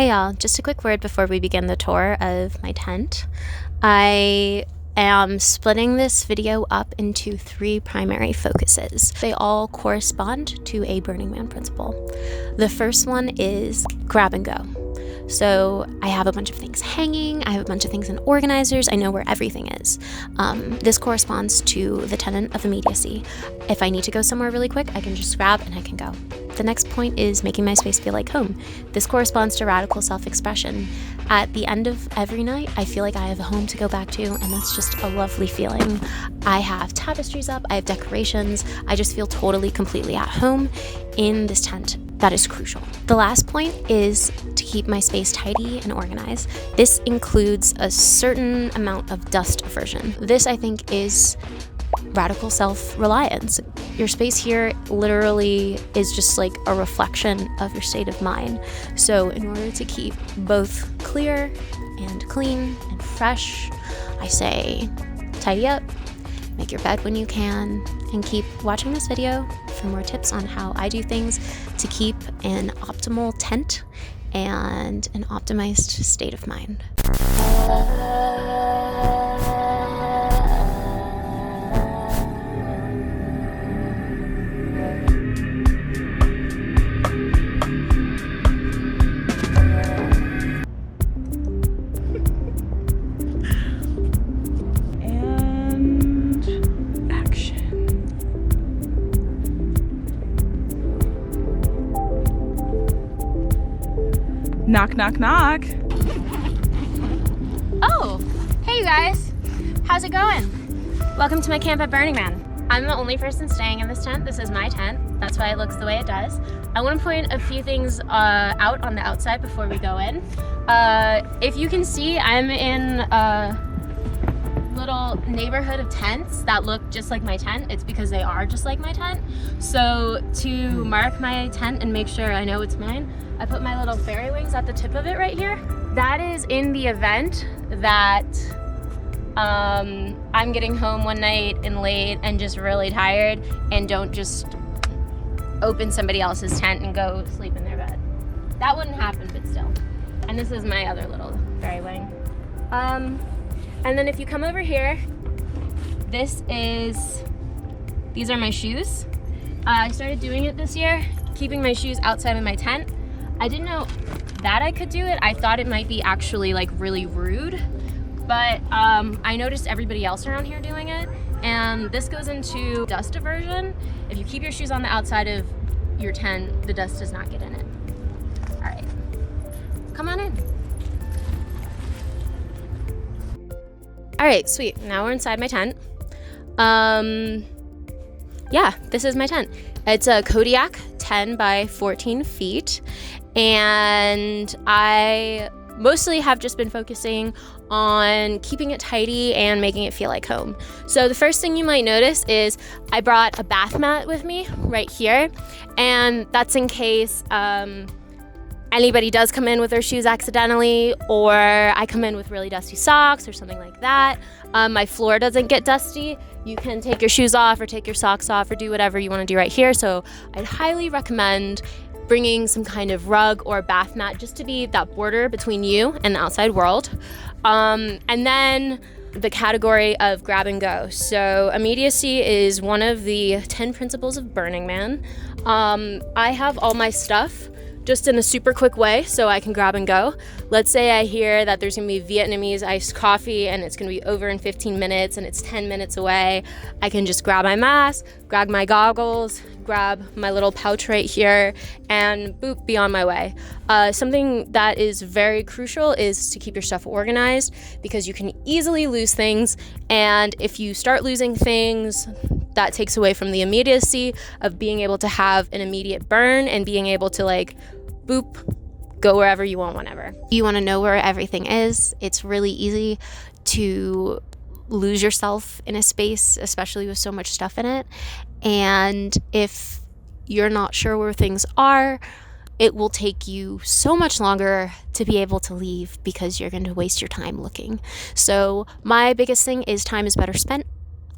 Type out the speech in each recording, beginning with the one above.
Hey y'all, just a quick word before we begin the tour of my tent. I am splitting this video up into 3 primary focuses. They all correspond to a Burning Man principle. The first one is grab and go. So I have a bunch of things hanging, I have a bunch of things in organizers, I know where everything is. This corresponds to the tenet of immediacy. If I need to go somewhere really quick, I can just grab and I can go. The next point is making my space feel like home. This corresponds to radical self-expression. At the end of every night, I feel like I have a home to go back to, and that's just a lovely feeling. I have tapestries up, I have decorations, I just feel totally, completely at home in this tent. That is crucial. The last point is to keep my space tidy and organized. This includes a certain amount of dust aversion. This, I think, is radical self-reliance. Your space here literally is just like a reflection of your state of mind. So in order to keep both clear and clean and fresh, I say tidy up, make your bed when you can, and keep watching this video for more tips on how I do things to keep an optimal tent and an optimized state of mind. Knock, knock, knock. Oh, hey you guys. How's it going? Welcome to my camp at Burning Man. I'm the only person staying in this tent. This is my tent. That's why it looks the way it does. I want to point a few things out on the outside before we go in. If you can see, I'm in a little neighborhood of tents that look just like my tent. It's because they are just like my tent. So to mark my tent and make sure I know it's mine, I put my little fairy wings at the tip of it right here. That is in the event that I'm getting home one night and late and just really tired and don't just open somebody else's tent and go sleep in their bed. That wouldn't happen, but still. And this is my other little fairy wing. And then if you come over here, these are my shoes. I started doing it this year, keeping my shoes outside of my tent. I didn't know that I could do it. I thought it might be actually like really rude, but I noticed everybody else around here doing it. And this goes into dust aversion. If you keep your shoes on the outside of your tent, the dust does not get in it. All right, come on in. All right, sweet. Now we're inside my tent. Yeah, this is my tent. It's a Kodiak 10 by 14 feet. And I mostly have just been focusing on keeping it tidy and making it feel like home. So the first thing you might notice is I brought a bath mat with me right here. And that's in case anybody does come in with their shoes accidentally, or I come in with really dusty socks or something like that. My floor doesn't get dusty. You can take your shoes off or take your socks off or do whatever you want to do right here. So I'd highly recommend bringing some kind of rug or bath mat just to be that border between you and the outside world. And then the category of grab and go. So immediacy is one of the 10 principles of Burning Man. I have all my stuff just in a super quick way so I can grab and go. Let's say I hear that there's gonna be Vietnamese iced coffee and it's gonna be over in 15 minutes and it's 10 minutes away. I can just grab my mask, grab my goggles, grab my little pouch right here, and boop, be on my way. Something that is very crucial is to keep your stuff organized, because you can easily lose things, and if you start losing things, that takes away from the immediacy of being able to have an immediate burn and being able to like boop, go wherever you want whenever. You want to know where everything is. It's really easy to lose yourself in a space, especially with so much stuff in it. And if you're not sure where things are, it will take you so much longer to be able to leave because you're going to waste your time looking. So my biggest thing is time is better spent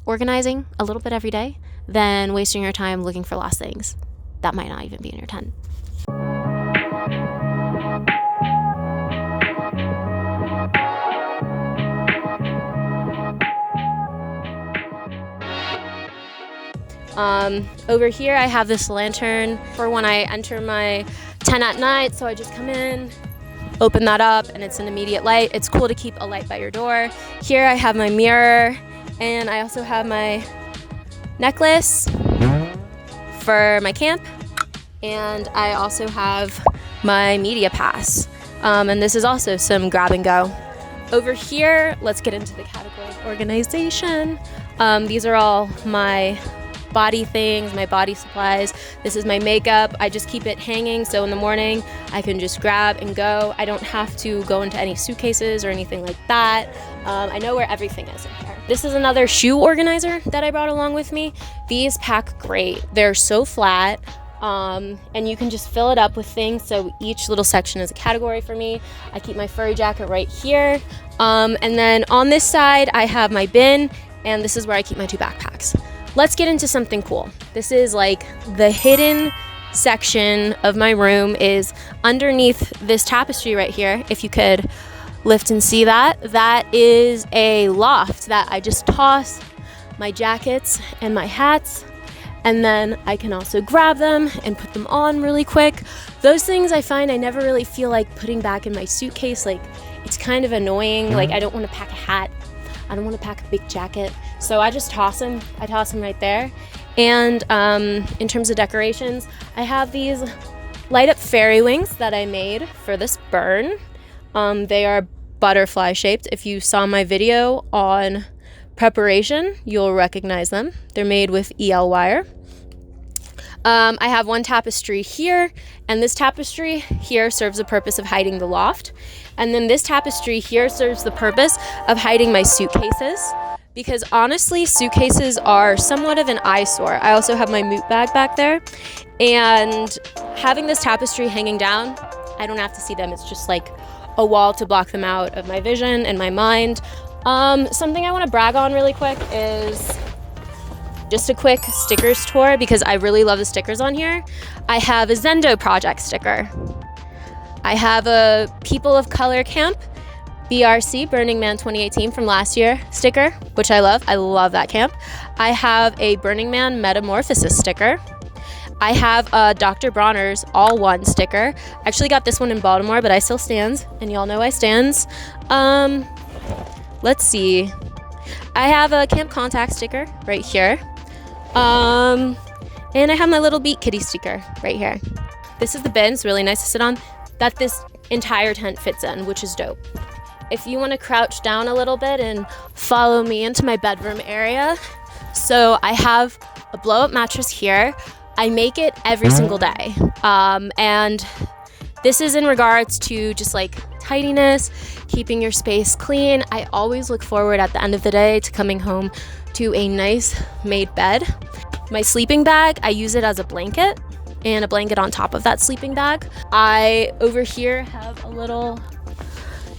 organizing a little bit every day than wasting your time looking for lost things that might not even be in your tent. Over here I have this lantern for when I enter my tent at night. So I just come in, open that up, and it's an immediate light. It's cool to keep a light by your door. Here I have my mirror, and I also have my necklace for my camp. And I also have my media pass. And this is also some grab and go. Over here, let's get into the category of organization. These are all my body things, my body supplies. This is my makeup. I just keep it hanging, so in the morning I can just grab and go. I don't have to go into any suitcases or anything like that. I know where everything is in here. This is another shoe organizer that I brought along with me. These pack great. They're so flat. And you can just fill it up with things, so each little section is a category for me. I keep my furry jacket right here. And then on this side I have my bin, and this is where I keep my 2 backpacks. Let's get into something cool. This is like the hidden section of my room, is underneath this tapestry right here. If you could lift and see that, that is a loft that I just toss my jackets and my hats, and then I can also grab them and put them on really quick. Those things I find I never really feel like putting back in my suitcase. Like, it's kind of annoying. Like, I don't want to pack a hat. I don't want to pack a big jacket. So I just toss them. I toss them right there. And in terms of decorations, I have these light up fairy wings that I made for this burn. They are butterfly shaped. If you saw my video on preparation, you'll recognize them. They're made with EL wire. I have one tapestry here, and this tapestry here serves the purpose of hiding the loft. And then this tapestry here serves the purpose of hiding my suitcases, because honestly, suitcases are somewhat of an eyesore. I also have my moot bag back there, and having this tapestry hanging down, I don't have to see them. It's just like a wall to block them out of my vision and my mind. Something I want to brag on really quick is just a quick stickers tour, because I really love the stickers on here. I have a Zendo project sticker. I have a People of Color Camp BRC Burning Man 2018 from last year sticker, which I love. I love that camp. I have a Burning Man Metamorphosis sticker. I have a Dr. Bronner's All One sticker. I actually got this one in Baltimore, but I still stands, and y'all know I stands. Let's see. I have a Camp Contact sticker right here. And I have my little Beat Kitty sticker right here. This is the bin. It's really nice to sit on, that this entire tent fits in, which is dope. If you want to crouch down a little bit and follow me into my bedroom area. So I have a blow-up mattress here. I make it every single day. And this is in regards to just like tidiness, keeping your space clean. I always look forward at the end of the day to coming home to a nice made bed. My sleeping bag, I use it as a blanket, and a blanket on top of that sleeping bag. I over here have a little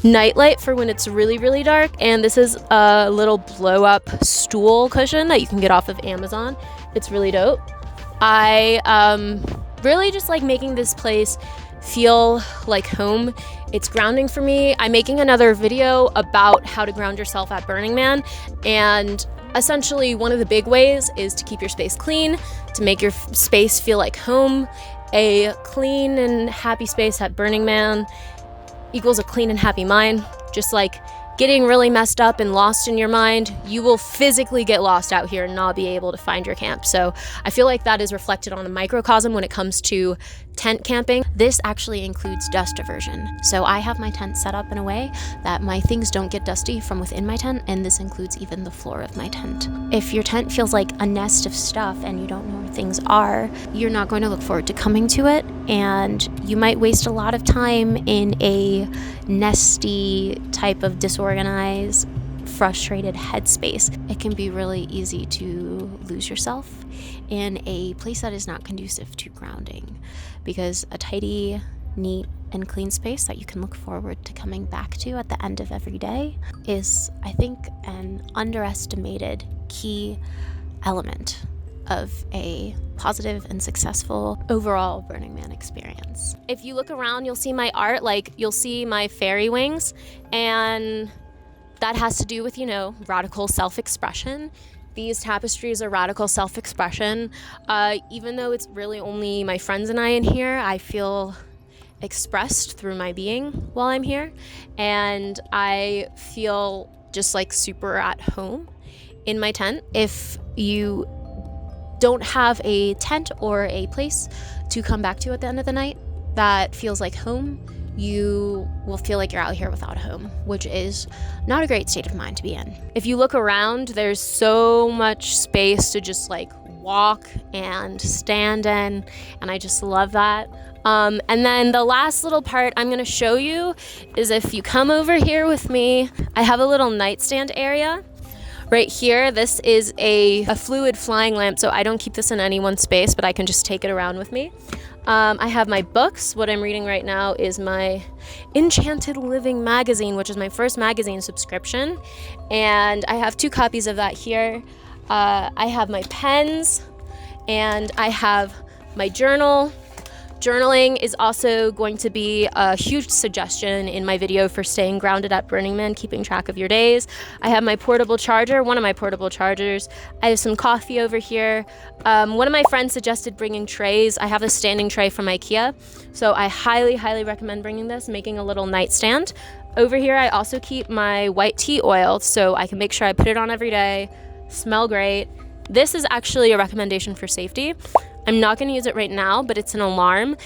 nightlight for when it's really, really dark, and this is a little blow up stool cushion that you can get off of Amazon. It's really dope. I really just like making this place feel like home. It's grounding for me. I'm making another video about how to ground yourself at Burning Man, and essentially one of the big ways is to keep your space clean, to make your space feel like home. A clean and happy space at Burning Man equals a clean and happy mind. Just like getting really messed up and lost in your mind, you will physically get lost out here and not be able to find your camp. So I feel like that is reflected on a microcosm when it comes to tent camping. This actually includes dust aversion. So I have my tent set up in a way that my things don't get dusty from within my tent, and this includes even the floor of my tent. If your tent feels like a nest of stuff and you don't know where things are, you're not going to look forward to coming to it, and you might waste a lot of time in a nesty type of disorganized, frustrated headspace. It can be really easy to lose yourself in a place that is not conducive to grounding, because a tidy, neat, and clean space that you can look forward to coming back to at the end of every day is, I think, an underestimated key element of a positive and successful overall Burning Man experience. If you look around, you'll see my art, like you'll see my fairy wings, and that has to do with, you know, radical self-expression. These tapestries are radical self-expression. Even though it's really only my friends and I in here, I feel expressed through my being while I'm here, and I feel just like super at home in my tent. If you don't have a tent or a place to come back to at the end of the night that feels like home, you will feel like you're out here without a home, which is not a great state of mind to be in. If you look around, there's so much space to just like walk and stand in, and I just love that. And then the last little part I'm gonna show you is if you come over here with me, I have a little nightstand area. Right here, this is a fluid flying lamp, so I don't keep this in any one space, but I can just take it around with me. I have my books. What I'm reading right now is my Enchanted Living magazine, which is my first magazine subscription, and I have 2 copies of that here. I have my pens, and I have my journal. Journaling is also going to be a huge suggestion in my video for staying grounded at Burning Man, keeping track of your days. I have my portable charger, one of my portable chargers. I have some coffee over here. One of my friends suggested bringing trays. I have a standing tray from IKEA, so I highly, highly recommend bringing this, making a little nightstand. Over here, I also keep my white tea oil, so I can make sure I put it on every day, smell great. This is actually a recommendation for safety. I'm not going to use it right now, but it's an alarm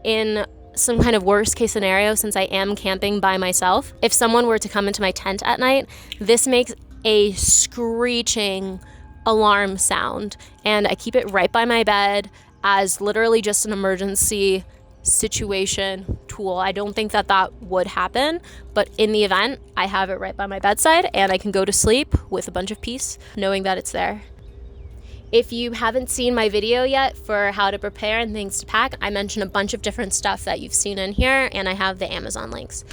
in some kind of worst case scenario, since I am camping by myself. If someone were to come into my tent at night, this makes a screeching alarm sound, and I keep it right by my bed as literally just an emergency situation tool. I don't think that that would happen, but in the event, I have it right by my bedside, and I can go to sleep with a bunch of peace knowing that it's there. If you haven't seen my video yet for how to prepare and things to pack, I mentioned a bunch of different stuff that you've seen in here, and I have the Amazon links.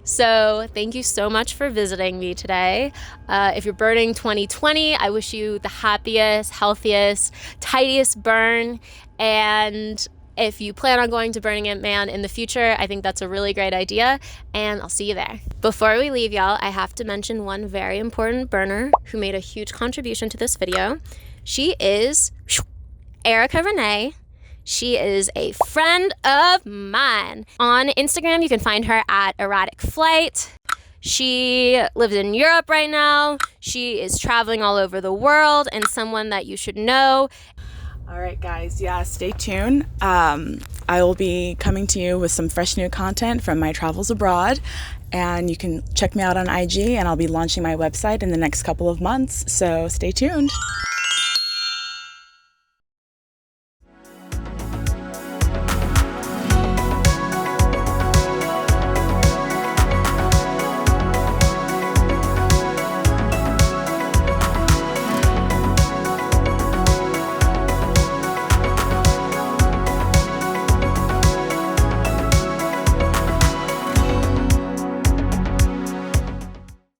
So thank you so much for visiting me today. If you're burning 2020, I wish you the happiest, healthiest, tidiest burn. And if you plan on going to Burning Man in the future, I think that's a really great idea, and I'll see you there. Before we leave, y'all, I have to mention one very important burner who made a huge contribution to this video. She is 𝕄𝕉𝕉. She is a friend of mine. On Instagram, you can find her at Erratic Flight. She lives in Europe right now. She is traveling all over the world, and someone that you should know. All right, guys, yeah, stay tuned. I will be coming to you with some fresh new content from my travels abroad, and you can check me out on IG, and I'll be launching my website in the next couple of months, so stay tuned.